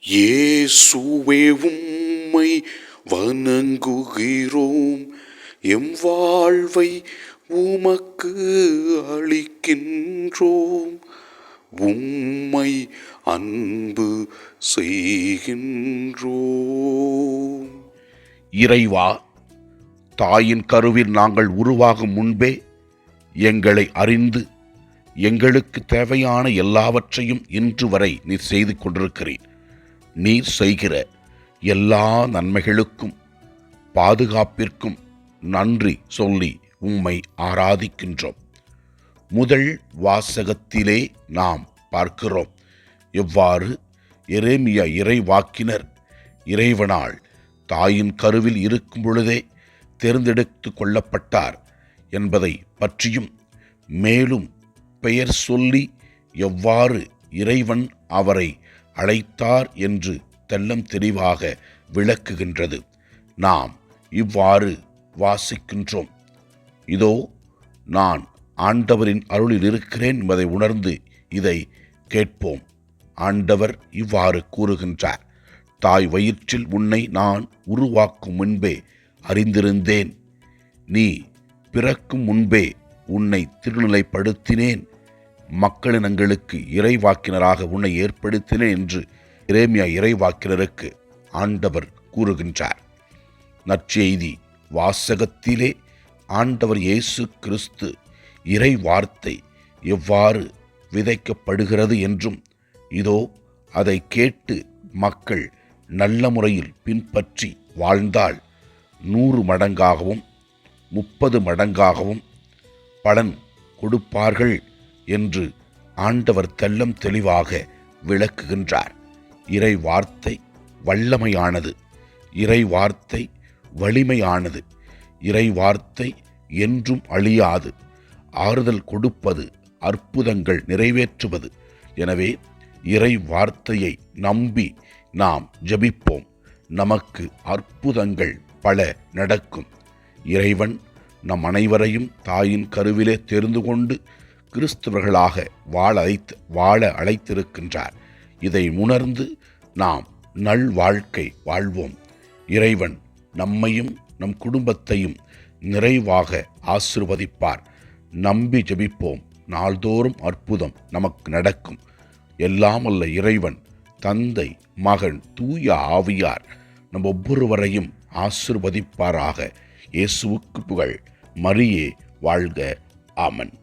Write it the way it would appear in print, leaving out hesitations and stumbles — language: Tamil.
இயேசுவே உம்மை வணங்குகிறோம், எம் வாழ்வை உமக்கு அளிக்கின்றோம், உம்மை அன்பு செய்கின்றோம். இறைவா, தாயின் கருவில் நாங்கள் உருவாகும் முன்பே எங்களை அறிந்து எங்களுக்கு தேவையான எல்லாவற்றையும் இன்று வரை நீர் செய்து கொண்டிருக்கிறீர். நீர் செய்கிற எல்லா நன்மைகளுக்கும் பாதுகாப்பிற்கும் நன்றி சொல்லி உம்மை ஆராதிக்கின்றோம். முதல் வாசகத்திலே நாம் பார்க்கிறோம் எவ்வாறு எரேமியா இறைவாக்கினர் இறைவனால் தாயின் கருவில் இருக்கும் பொழுதே தேர்ந்தெடுத்து கொள்ளப்பட்டார் என்பதை பற்றியும், மேலும் பெயர் சொல்லி எவ்வாறு இறைவன் அவரை அழைத்தார் என்று தெள்ளம் தெளிவாக விளக்குகின்றது. நாம் இவ்வாறு வாசிக்கின்றோம்: இதோ நான் ஆண்டவரின் அருளில் இருக்கிறேன் என்பதை உணர்ந்து இதை கேட்போம். ஆண்டவர் இவ்வாறு கூறுகின்றார்: தாய் வயிற்றில் உன்னை நான் உருவாக்கும் முன்பே அறிந்திருந்தேன், நீ பிறக்கும் முன்பே உன்னை திருநிலைப்படுத்தினேன், மக்களினங்களுக்கு இறைவாக்கினராக உன்னை ஏற்படுத்தினேன் என்று எரேமியா இறைவாக்கினருக்கு ஆண்டவர் கூறுகின்றார். நற்செய்தி வாசகத்திலே ஆண்டவர் இயேசு கிறிஸ்து இறை வார்த்தை எவ்வாறு விதைக்கப்படுகிறது என்றும், இதோ அதை கேட்டு மக்கள் நல்ல முறையில் பின்பற்றி வாழ்ந்தால் 100 மடங்காகவும் 30 மடங்காகவும் பலன் கொடுப்பார்கள் என்று ஆண்டவர் தெள்ளம் தெளிவாக விளக்குகின்றார். இறை வார்த்தை வல்லமையானது, இறை வார்த்தை வலிமையானது, இறை வார்த்தை என்றும் அழியாது, ஆறுதல் கொடுப்பது, அற்புதங்கள் நிறைவேற்றுவது. எனவே இறை வார்த்தையை நம்பி நாம் ஜெபிப்போம். நமக்கு அற்புதங்கள் பல நடக்கும். இறைவன் நம் அனைவரையும் தாயின் கருவிலே தெரிந்து கொண்டு கிறிஸ்தவர்களாக வாழ அழைத்திருக்கின்றார். இதை உணர்ந்து நாம் நல்வாழ்க்கை வாழ்வோம். இறைவன் நம்மையும் நம் குடும்பத்தையும் நிறைவாக ஆசீர்வதிப்பார். நம்பி ஜெபிப்போம். நாள்தோறும் அற்புதம் நமக்கு நடக்கும். எல்லாம் அல்ல இறைவன், தந்தை, மகன், தூய ஆவியார் நம் ஒவ்வொருவரையும் ஆசீர்வதிப்பாராக. இயேசுவுக்கு புகழ். மரியே வாழ்க. ஆமன்.